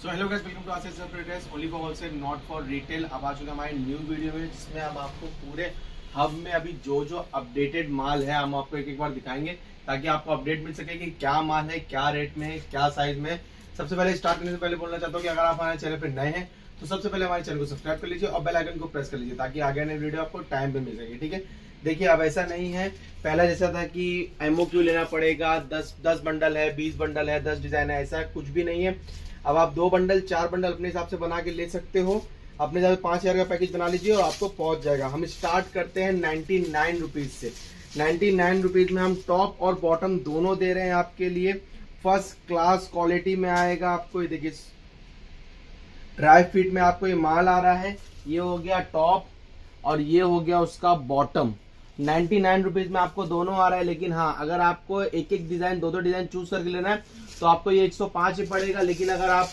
So hello guys, welcome to Asif dress only for wholesale not for retail. अब आ चुका हमारे न्यू वीडियो में, जिसमें हम आपको पूरे हब में अभी जो जो अपडेटेड माल है हम आपको एक एक बार दिखाएंगे, ताकि आपको अपडेट मिल सके कि क्या माल है, क्या रेट में है, क्या साइज में है। सबसे पहले स्टार्ट करने से पहले बोलना चाहता हूँ कि अगर आप हमारे चैनल पर नए हैं तो सबसे पहले हमारे चैनल को सब्सक्राइब कर लीजिए और बेल आइकन को प्रेस कर लीजिए, ताकि आगे आने वीडियो आपको टाइम पे मिल सके। ठीक है, देखिए अब ऐसा नहीं है पहला जैसा था कि एमओक्यू लेना पड़ेगा, 10 बंडल है, 20 बंडल है, 10 डिजाइन है, ऐसा कुछ भी नहीं है। अब आप 2 बंडल 4 बंडल अपने हिसाब से बना के ले सकते हो। अपने हिसाब से 5000 का पैकेज बना लीजिए और आपको पहुंच जाएगा। हम स्टार्ट करते हैं 99 रुपीज से। 99 रुपीज में हम टॉप और बॉटम दोनों दे रहे हैं आपके लिए। फर्स्ट क्लास क्वालिटी में आएगा आपको। ये देखिए ड्राई फिट में आपको ये माल आ रहा है। ये हो गया टॉप और ये हो गया उसका बॉटम। 99 रुपीज में आपको दोनों आ रहा है। लेकिन हाँ, अगर आपको एक एक डिजाइन, दो डिजाइन चूज करके लेना है तो आपको ये 105 ही पड़ेगा। लेकिन अगर आप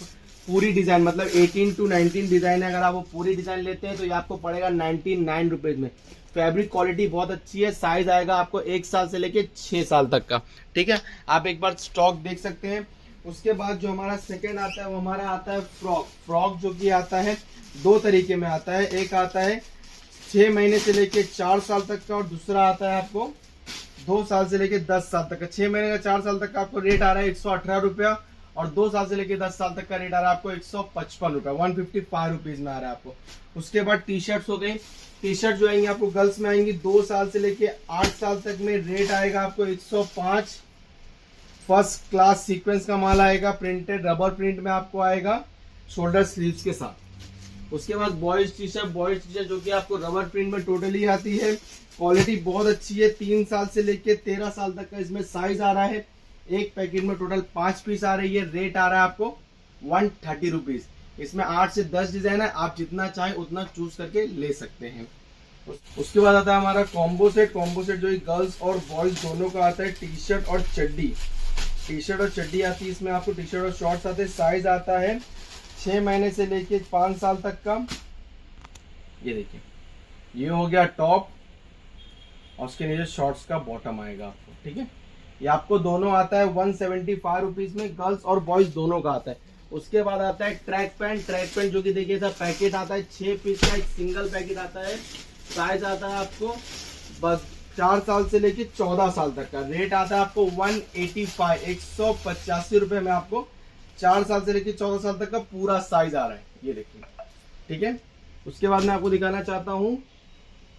पूरी डिजाइन मतलब 18 to 19 डिजाइन है, अगर आप वो पूरी डिजाइन लेते हैं तो ये आपको पड़ेगा 99 रुपीज में। फैब्रिक क्वालिटी बहुत अच्छी है। साइज आएगा आपको 1 साल से लेके 6 साल तक का। ठीक है, आप एक बार स्टॉक देख सकते हैं। उसके बाद जो हमारा सेकेंड आता है वो हमारा आता है फ्रॉक जो कि आता है 2 तरीके में आता है। एक आता है 6 महीने से लेके 4 साल तक का और दूसरा आता है आपको 2 साल से लेके 10 साल तक का। 6 महीने का 4 साल तक का आपको रेट आ रहा है 118 रुपया और 2 साल से लेके 10 साल तक का रेट आ रहा है आपको 155 रुपया, 155 रुपीज में आ रहा है आपको। उसके बाद टी शर्ट्स हो गई। टी शर्ट जो आएंगी आपको गर्ल्स में आएंगी 2 साल से लेके 8 साल तक में। रेट आएगा आपको 105। फर्स्ट क्लास सीक्वेंस का माल आएगा, प्रिंटेड रबर प्रिंट में आपको आएगा, शोल्डर स्लीव्स के साथ। उसके बाद बॉयज टी शर्ट जो कि आपको रबर प्रिंट में टोटली आती है। क्वालिटी बहुत अच्छी है। 3 साल से लेके 13 साल तक का इसमें साइज आ रहा है। एक पैकेट में टोटल 5 पीस आ रही है। रेट आ रहा है आपको 130 रुपीज। इसमें 8 से 10 डिजाइन है, आप जितना चाहे उतना चूज करके ले सकते हैं। उसके बाद आता है हमारा कॉम्बो सेट। कॉम्बो सेट जो गर्ल्स और बॉयज दोनों का आता है। टी शर्ट और चड्डी, टी शर्ट और चड्डी आती है इसमें आपको। टी शर्ट और शॉर्ट्स आते हैं। साइज आता है 6 महीने से लेके 5 साल तक का। ये देखिए, ये हो गया टॉप और उसके नीचे शॉर्ट्स का बॉटम आएगा आपको। ठीक है, ये आपको दोनों आता है 175 रुपीज में। गर्ल्स और बॉयज दोनों का आता है। उसके बाद आता है ट्रैक पैंट। ट्रैक पैंट जो कि देखिए ऐसा पैकेट आता है 6 पीस का, एक सिंगल पैकेट आता है। साइज आता है आपको बस 4 साल से लेके 14 साल तक का। रेट आता है आपको 185, 185 रुपए में आपको 4 साल से लेके 14 साल तक का पूरा साइज आ रहा है। ये देखिए, ठीक है। उसके बाद मैं आपको दिखाना चाहता हूँ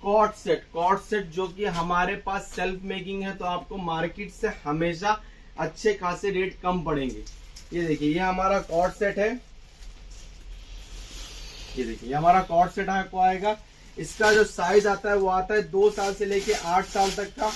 कॉट सेट। कॉट सेट जो कि हमारे पास सेल्फ मेकिंग है, तो आपको मार्केट से हमेशा अच्छे खासे रेट कम पड़ेंगे। ये देखिए, ये हमारा कॉट सेट है। ये देखिए, ये हमारा कॉट सेट आपको आएगा। इसका जो साइज आता है वो आता है 2 साल से लेके 8 साल तक का।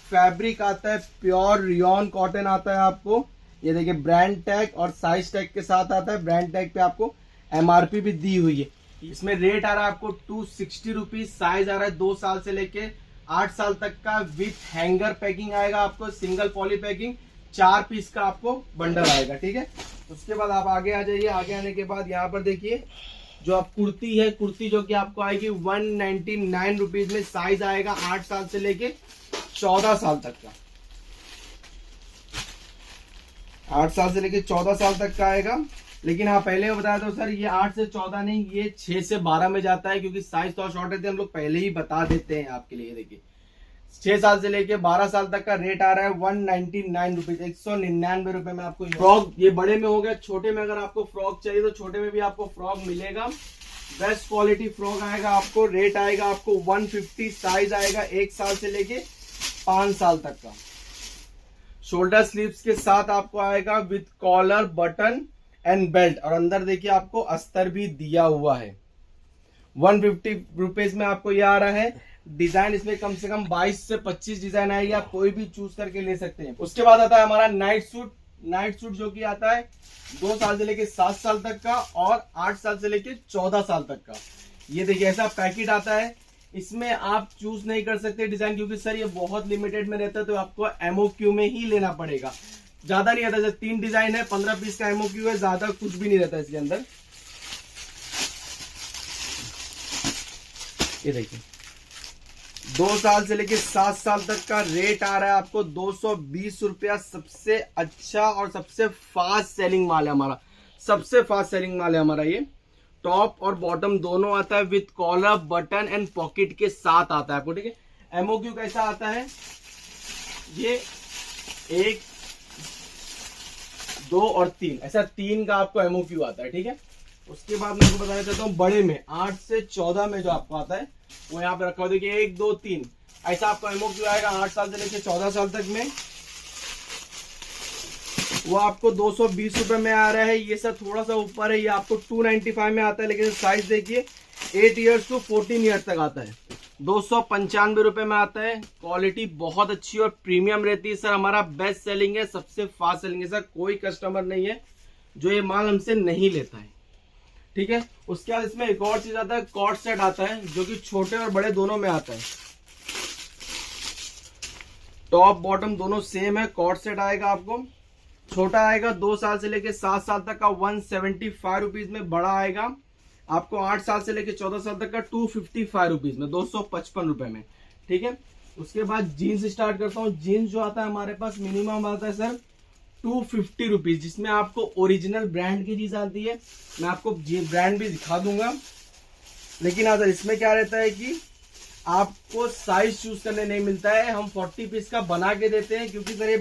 फैब्रिक आता है प्योर रियॉन कॉटन आता है आपको। ये देखिए, ब्रांड टैग और साइज टैग के साथ आता है। ब्रांड टैग पे आपको एमआरपी भी दी हुई है। इसमें रेट आ रहा है आपको 260 रुपीज। साइज आ रहा है 2 साल से लेके 8 साल तक का। विथ हैंगर पैकिंग आएगा आपको, सिंगल पॉली पैकिंग। 4 पीस का आपको बंडल आएगा। ठीक है, उसके बाद आप आगे आ जाइए। आगे आने के बाद यहाँ पर देखिए जो आप कुर्ती है, कुर्ती जो कि आपको आएगी 199 रुपीज में। साइज आएगा 8 साल से लेके 14 साल तक का। 8 साल से लेके 14 साल तक का आएगा। लेकिन हाँ, पहले बताया तो सर ये 8 से 14 नहीं, ये 6 से 12 में जाता है, क्योंकि साइज तो शॉर्ट रहते हैं, हम लोग पहले ही बता देते हैं आपके लिए। देखिए 6 साल से लेके 12 साल तक का रेट आ रहा है 199 रुपीज, 199 रुपए में आपको फ्रॉक। ये बड़े में हो गया। छोटे में अगर आपको फ्रॉक चाहिए तो छोटे में भी आपको फ्रॉक मिलेगा। बेस्ट क्वालिटी फ्रॉक आएगा आपको। रेट आएगा आपको 150। साइज आएगा 1 साल से लेके 5 साल तक का। शोल्डर स्लीव्स के साथ आपको आएगा with collar, button and belt. और अंदर देखिए आपको अस्तर भी दिया हुआ है। 150 रुपीज में आपको ये आ रहा है। डिजाइन इसमें कम से कम 22 से 25 डिजाइन आएगी, आप कोई भी चूज करके ले सकते हैं। उसके बाद आता है हमारा नाइट सूट। नाइट सूट जो कि आता है 2 साल से लेके 7 साल तक का और 8 साल से लेके 14 साल तक का। ये देखिए, ऐसा पैकेट आता है। इसमें आप चूज नहीं कर सकते डिजाइन, क्योंकि सर ये बहुत लिमिटेड में रहता है, तो आपको एमओक्यू में ही लेना पड़ेगा। ज्यादा नहीं रहता, 3 डिजाइन है, 15 पीस का एमओक्यू है, ज्यादा कुछ भी नहीं रहता इसके अंदर। ये देखिए, 2 साल से लेके 7 साल तक का। रेट आ रहा है आपको 220 रुपया। सबसे अच्छा और सबसे फास्ट सेलिंग माल है हमारा। सबसे फास्ट सेलिंग माल है हमारा ये। टॉप और बॉटम दोनों आता है with collar, button and pocket के साथ आता है आपको, ठीक है। एमओक्यू कैसा आता है, ये 1, 2 और 3, ऐसा 3 का आपको एमओक्यू आता है, ठीक है। उसके बाद मैं आपको बताना चाहता हूँ बड़े में 8 से 14 में जो आपको आता है वो यहाँ पे रखा हुआ, देखिए 1, 2, 3 ऐसा आपको एमओक्यू आएगा 8 साल से लेकर 14 साल तक में। वो आपको 220 रुपए में आ रहा है। ये सब थोड़ा सा ऊपर है, ये आपको 295 में आता है, लेकिन साइज देखिए 8 ईयर्स टू 14 ईयर्स तक आता है। 295 रुपए में आता है। क्वालिटी बहुत अच्छी और प्रीमियम रहती है सर। हमारा बेस्ट सेलिंग है, सबसे फास्ट सेलिंग है सर। कोई कस्टमर नहीं है जो ये माल हमसे नहीं लेता है, ठीक है। उसके बाद इसमें एक और चीज आता है, कॉर्ड सेट आता है, जो कि छोटे और बड़े दोनों में आता है। टॉप बॉटम दोनों सेम है। कॉर्ड सेट आएगा आपको, छोटा आएगा 2 साल से लेके 7 साल तक का 175 रुपीज में, बड़ा आएगा आपको 8 साल से लेके 14 साल तक का 255 रुपीज में, 255 रुपए में, ठीक है। उसके बाद जीन्स स्टार्ट करता हूँ। जीन्स जो आता है हमारे पास मिनिमम आता है सर 250 रुपीज, जिसमें आपको ओरिजिनल ब्रांड की चीज आती है। मैं आपको ब्रांड भी दिखा दूंगा, लेकिन हाँ सर इसमें क्या रहता है कि आपको साइज चूज करने नहीं मिलता है। हम 40 पीस का बना के देते हैं, क्योंकि सर ये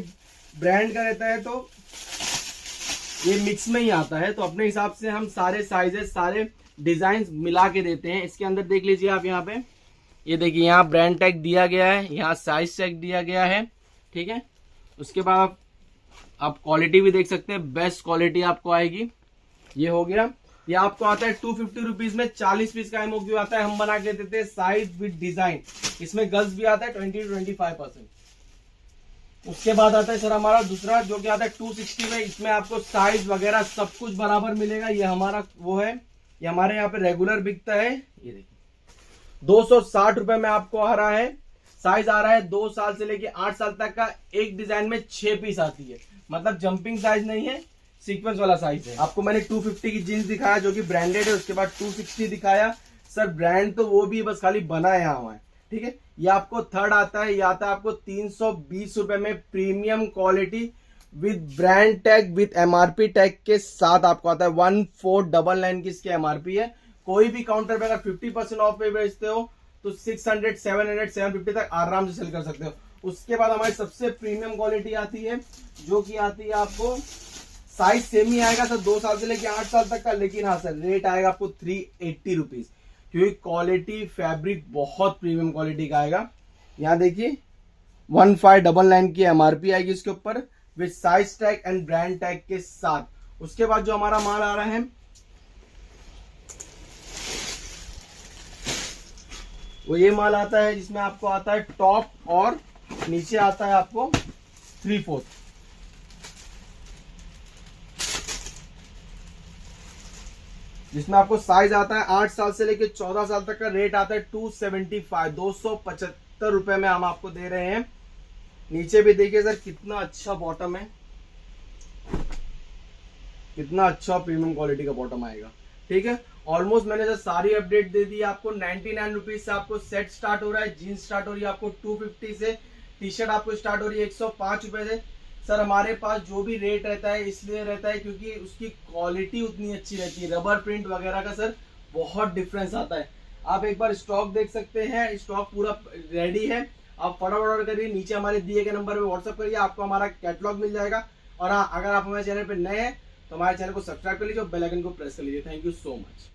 ब्रांड का रहता है तो ये मिक्स में ही आता है, तो अपने हिसाब से हम सारे साइजेस सारे डिजाइन मिला के देते हैं। इसके अंदर देख लीजिए आप, यहाँ पे ये देखिए, यहाँ ब्रांड टैग दिया गया है, यहाँ साइज टैग दिया गया है, ठीक है। उसके बाद आप क्वालिटी भी देख सकते हैं, बेस्ट क्वालिटी आपको आएगी। ये हो गया। ये आपको आता है 250 रुपीज में, 40 पीस का एमओक्यू आता है, हम बना के देते हैं साइज विद डिजाइन। इसमें गर्ल्स भी आता है 20-25%। उसके बाद आता है सर हमारा दूसरा, जो कि आता है 260 में। इसमें आपको साइज वगैरह सब कुछ बराबर मिलेगा। ये हमारा वो है, ये हमारे यहाँ पे रेगुलर बिकता है। ये देखिए 260 रुपए में आपको आ रहा है। साइज आ रहा है 2 साल से लेके 8 साल तक का। एक डिजाइन में 6 पीस आती है, मतलब जंपिंग साइज नहीं है, सीक्वेंस वाला साइज है। आपको मैंने 250 की जीन्स दिखाया जो कि ब्रांडेड है, उसके बाद 260 दिखाया। सर ब्रांड तो वो भी बस खाली बनाया हुआ है, ठीक है। ये आपको थर्ड आता है, ये आता है आपको 320 रुपए में, premium quality with brand tag with MRP tag के साथ आपको आता है। 1499 की इसकी एमआरपी है। कोई भी काउंटर पे अगर 50% ऑफ पे बेचते हो तो 600, 700, 750 तक आराम से सेल कर सकते हो। उसके बाद हमारी सबसे प्रीमियम क्वालिटी आती है, जो कि आती है आपको साइज सेम ही आएगा सर 2 साल से लेके 8 साल तक का, लेकिन हाँ सर रेट आएगा आपको 380 रुपीज, क्योंकि क्वालिटी फैब्रिक बहुत प्रीमियम क्वालिटी का आएगा। यहाँ देखिए 1599 की एमआरपी आएगी इसके ऊपर with size tag and brand tag के साथ। उसके बाद जो हमारा माल आ रहा है वो ये माल आता है, जिसमें आपको आता है टॉप और नीचे आता है आपको 3/4। जिसमें आपको साइज आता है 8 साल से लेकर 14 साल तक का। रेट आता है 275, 275 रुपए में हम आपको दे रहे हैं। नीचे भी देखिए सर कितना अच्छा बॉटम है, कितना अच्छा प्रीमियम क्वालिटी का बॉटम आएगा, ठीक है। ऑलमोस्ट मैंने सर सारी अपडेट दे दी आपको। 99 रुपीज से आपको सेट स्टार्ट हो रहा है। जीन्स स्टार्ट हो रही है आपको 250 से। टी शर्ट आपको स्टार्ट हो रही है 105 रुपए से। सर हमारे पास जो भी रेट रहता है इसलिए रहता है क्योंकि उसकी क्वालिटी उतनी अच्छी रहती है। रबर प्रिंट वगैरह का सर बहुत डिफरेंस आता है। आप एक बार स्टॉक देख सकते हैं, स्टॉक पूरा रेडी है। आप फटाफट ऑर्डर करिए, नीचे हमारे दिए गए नंबर पे व्हाट्सअप करिए, आपको हमारा कैटलॉग मिल जाएगा। और हाँ, अगर आप हमारे चैनल पे नए हैं तो हमारे चैनल को सब्सक्राइब कर लीजिए और बेल आइकन को प्रेस कर लीजिए। Thank you so much.